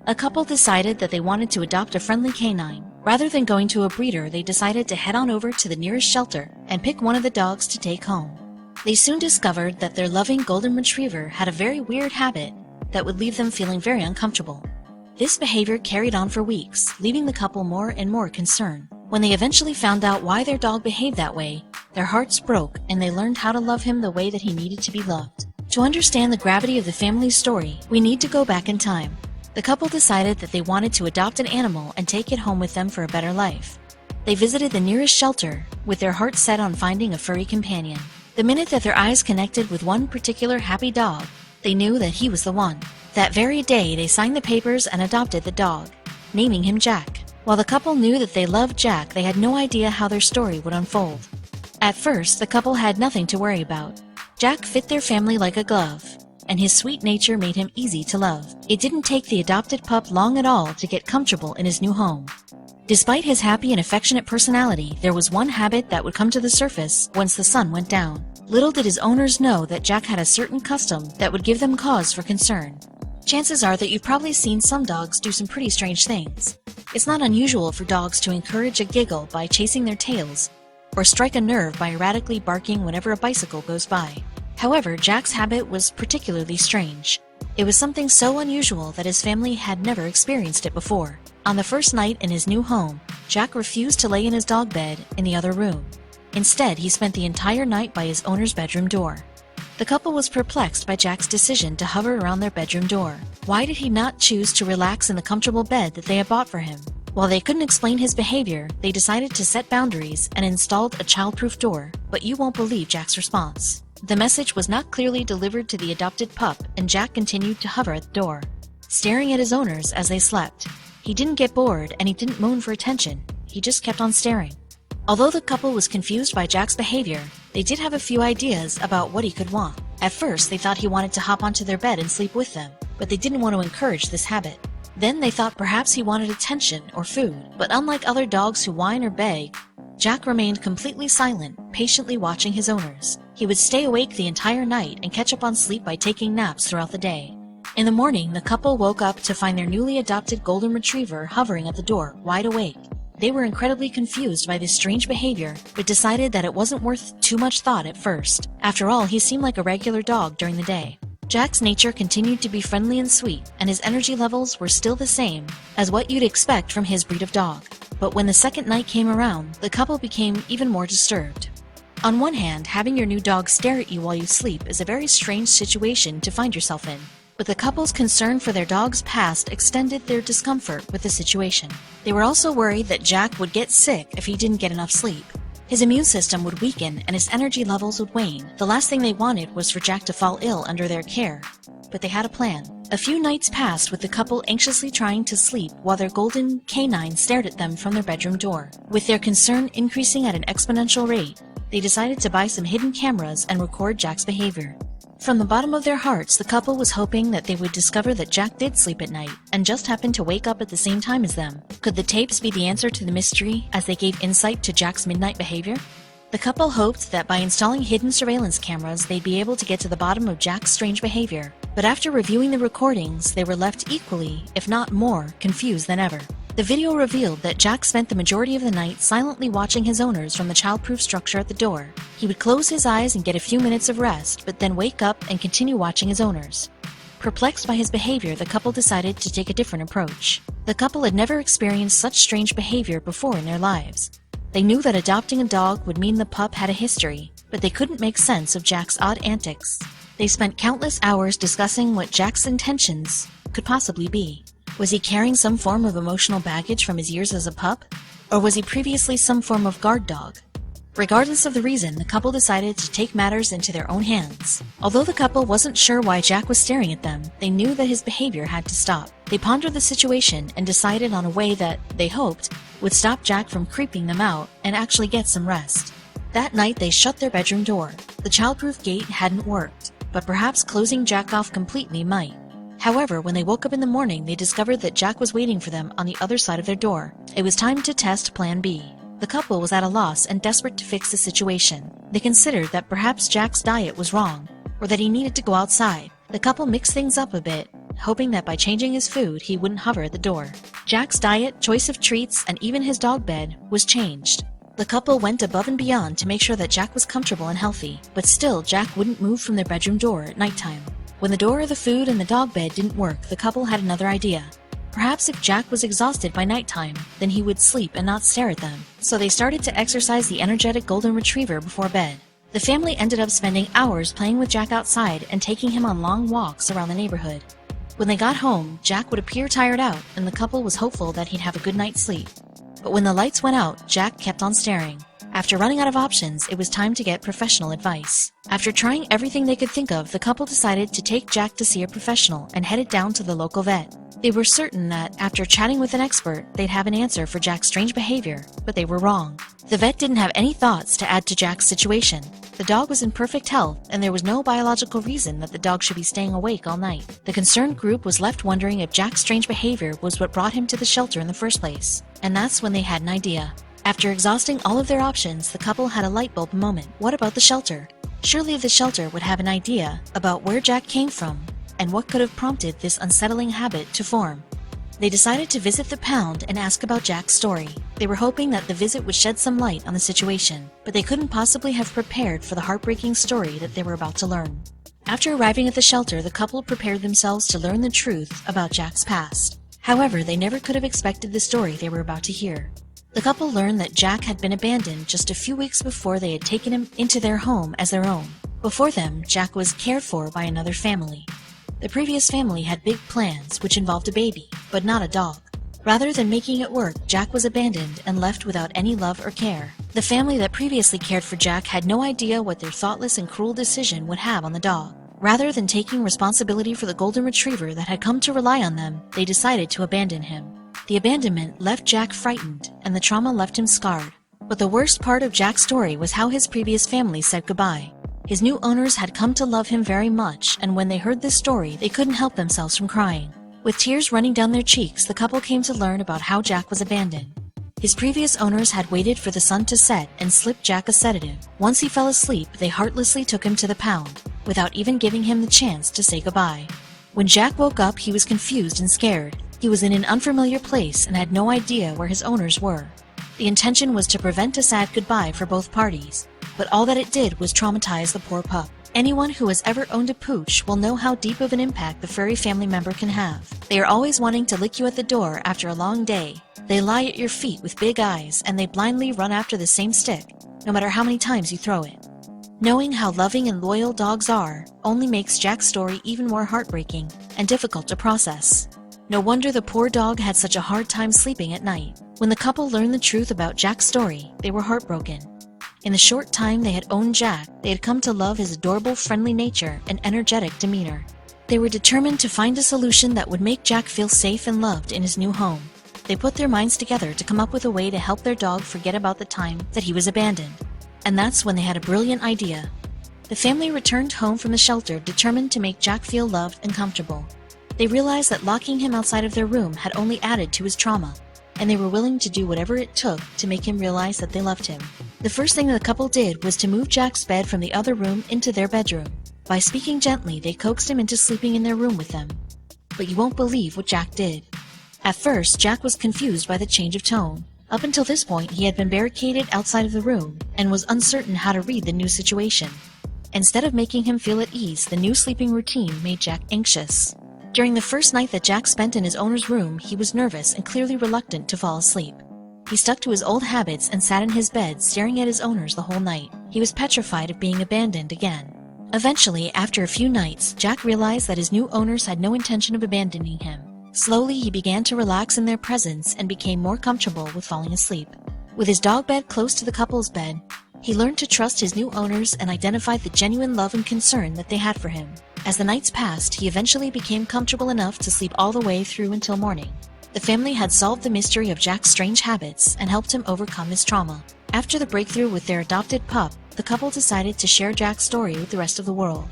A couple decided that they wanted to adopt a friendly canine. Rather than going to a breeder, they decided to head on over to the nearest shelter and pick one of the dogs to take home. They soon discovered that their loving golden retriever had a very weird habit that would leave them feeling very uncomfortable. This behavior carried on for weeks, leaving the couple more and more concerned. When they eventually found out why their dog behaved that way, their hearts broke and they learned how to love him the way that he needed to be loved. To understand the gravity of the family's story, we need to go back in time. The couple decided that they wanted to adopt an animal and take it home with them for a better life. They visited the nearest shelter, with their hearts set on finding a furry companion. The minute that their eyes connected with one particular happy dog, they knew that he was the one. That very day, they signed the papers and adopted the dog, naming him Jack. While the couple knew that they loved Jack, they had no idea how their story would unfold. At first, the couple had nothing to worry about. Jack fit their family like a glove, and his sweet nature made him easy to love. It didn't take the adopted pup long at all to get comfortable in his new home. Despite his happy and affectionate personality, there was one habit that would come to the surface once the sun went down. Little did his owners know that Jack had a certain custom that would give them cause for concern. Chances are that you've probably seen some dogs do some pretty strange things. It's not unusual for dogs to encourage a giggle by chasing their tails, or strike a nerve by erratically barking whenever a bicycle goes by. However, Jack's habit was particularly strange. It was something so unusual that his family had never experienced it before. On the first night in his new home, Jack refused to lay in his dog bed in the other room. Instead, he spent the entire night by his owner's bedroom door. The couple was perplexed by Jack's decision to hover around their bedroom door. Why did he not choose to relax in the comfortable bed that they had bought for him? While they couldn't explain his behavior, they decided to set boundaries and installed a childproof door, but you won't believe Jack's response. The message was not clearly delivered to the adopted pup, and Jack continued to hover at the door, staring at his owners as they slept. He didn't get bored, and he didn't moan for attention. He just kept on staring. Although the couple was confused by Jack's behavior, they did have a few ideas about what he could want. At first, they thought he wanted to hop onto their bed and sleep with them, but they didn't want to encourage this habit. Then they thought perhaps he wanted attention or food, but unlike other dogs who whine or beg, Jack remained completely silent, patiently watching his owners. He would stay awake the entire night and catch up on sleep by taking naps throughout the day. In the morning, the couple woke up to find their newly adopted golden retriever hovering at the door, wide awake. They were incredibly confused by this strange behavior, but decided that it wasn't worth too much thought at first. After all, he seemed like a regular dog during the day. Jack's nature continued to be friendly and sweet, and his energy levels were still the same as what you'd expect from his breed of dog. But when the second night came around, the couple became even more disturbed. On one hand, having your new dog stare at you while you sleep is a very strange situation to find yourself in. But the couple's concern for their dog's past extended their discomfort with the situation. They were also worried that Jack would get sick if he didn't get enough sleep. His immune system would weaken and his energy levels would wane. The last thing they wanted was for Jack to fall ill under their care. But they had a plan. A few nights passed with the couple anxiously trying to sleep while their golden canine stared at them from their bedroom door. With their concern increasing at an exponential rate, they decided to buy some hidden cameras and record Jack's behavior. From the bottom of their hearts, the couple was hoping that they would discover that Jack did sleep at night and just happened to wake up at the same time as them. Could the tapes be the answer to the mystery as they gave insight to Jack's midnight behavior? The couple hoped that by installing hidden surveillance cameras, they'd be able to get to the bottom of Jack's strange behavior. But after reviewing the recordings, they were left equally, if not more, confused than ever. The video revealed that Jack spent the majority of the night silently watching his owners from the childproof structure at the door. He would close his eyes and get a few minutes of rest, but then wake up and continue watching his owners. Perplexed by his behavior, the couple decided to take a different approach. The couple had never experienced such strange behavior before in their lives. They knew that adopting a dog would mean the pup had a history, but they couldn't make sense of Jack's odd antics. They spent countless hours discussing what Jack's intentions could possibly be. Was he carrying some form of emotional baggage from his years as a pup? Or was he previously some form of guard dog? Regardless of the reason, the couple decided to take matters into their own hands. Although the couple wasn't sure why Jack was staring at them, they knew that his behavior had to stop. They pondered the situation and decided on a way that, they hoped, would stop Jack from creeping them out and actually get some rest. That night, they shut their bedroom door. The childproof gate hadn't worked, but perhaps closing Jack off completely might. However, when they woke up in the morning, they discovered that Jack was waiting for them on the other side of their door. It was time to test Plan B. The couple was at a loss and desperate to fix the situation. They considered that perhaps Jack's diet was wrong, or that he needed to go outside. The couple mixed things up a bit hoping that by changing his food, he wouldn't hover at the door. Jack's diet, choice of treats, and even his dog bed was changed. The couple went above and beyond to make sure that Jack was comfortable and healthy, but still Jack wouldn't move from their bedroom door at nighttime. When the door, the food, and the dog bed didn't work, the couple had another idea. Perhaps if Jack was exhausted by nighttime, then he would sleep and not stare at them. So they started to exercise the energetic golden retriever before bed. The family ended up spending hours playing with Jack outside and taking him on long walks around the neighborhood. When they got home, Jack would appear tired out, and the couple was hopeful that he'd have a good night's sleep. But when the lights went out, Jack kept on staring. After running out of options, it was time to get professional advice. After trying everything they could think of, the couple decided to take Jack to see a professional and headed down to the local vet. They were certain that, after chatting with an expert, they'd have an answer for Jack's strange behavior, but they were wrong. The vet didn't have any thoughts to add to Jack's situation. The dog was in perfect health, and there was no biological reason that the dog should be staying awake all night. The concerned group was left wondering if Jack's strange behavior was what brought him to the shelter in the first place. And that's when they had an idea. After exhausting all of their options, the couple had a light bulb moment. What about the shelter? Surely the shelter would have an idea about where Jack came from and what could have prompted this unsettling habit to form. They decided to visit the pound and ask about Jack's story. They were hoping that the visit would shed some light on the situation, but they couldn't possibly have prepared for the heartbreaking story that they were about to learn. After arriving at the shelter, the couple prepared themselves to learn the truth about Jack's past. However, they never could have expected the story they were about to hear. The couple learned that Jack had been abandoned just a few weeks before they had taken him into their home as their own. Before them, Jack was cared for by another family. The previous family had big plans, which involved a baby, but not a dog. Rather than making it work, Jack was abandoned and left without any love or care. The family that previously cared for Jack had no idea what their thoughtless and cruel decision would have on the dog. Rather than taking responsibility for the golden retriever that had come to rely on them, they decided to abandon him. The abandonment left Jack frightened, and the trauma left him scarred. But the worst part of Jack's story was how his previous family said goodbye. His new owners had come to love him very much, and when they heard this story, they couldn't help themselves from crying. With tears running down their cheeks, the couple came to learn about how Jack was abandoned. His previous owners had waited for the sun to set and slipped Jack a sedative. Once he fell asleep, they heartlessly took him to the pound, without even giving him the chance to say goodbye. When Jack woke up, he was confused and scared. He was in an unfamiliar place and had no idea where his owners were. The intention was to prevent a sad goodbye for both parties, but all that it did was traumatize the poor pup. Anyone who has ever owned a pooch will know how deep of an impact the furry family member can have. They are always wanting to lick you at the door after a long day. They lie at your feet with big eyes, and they blindly run after the same stick, no matter how many times you throw it. Knowing how loving and loyal dogs are only makes Jack's story even more heartbreaking and difficult to process. No wonder the poor dog had such a hard time sleeping at night. When the couple learned the truth about Jack's story, they were heartbroken. In the short time they had owned Jack, they had come to love his adorable, friendly nature and energetic demeanor. They were determined to find a solution that would make Jack feel safe and loved in his new home. They put their minds together to come up with a way to help their dog forget about the time that he was abandoned. And that's when they had a brilliant idea. The family returned home from the shelter determined to make Jack feel loved and comfortable. They realized that locking him outside of their room had only added to his trauma, and they were willing to do whatever it took to make him realize that they loved him. The first thing the couple did was to move Jack's bed from the other room into their bedroom. By speaking gently, they coaxed him into sleeping in their room with them. But you won't believe what Jack did. At first, Jack was confused by the change of tone. Up until this point, he had been barricaded outside of the room and was uncertain how to read the new situation. Instead of making him feel at ease, the new sleeping routine made Jack anxious. During the first night that Jack spent in his owner's room, he was nervous and clearly reluctant to fall asleep. He stuck to his old habits and sat in his bed staring at his owners the whole night. He was petrified of being abandoned again. Eventually, after a few nights, Jack realized that his new owners had no intention of abandoning him. Slowly, he began to relax in their presence and became more comfortable with falling asleep. With his dog bed close to the couple's bed, he learned to trust his new owners and identified the genuine love and concern that they had for him. As the nights passed, he eventually became comfortable enough to sleep all the way through until morning. The family had solved the mystery of Jack's strange habits and helped him overcome his trauma. After the breakthrough with their adopted pup, the couple decided to share Jack's story with the rest of the world.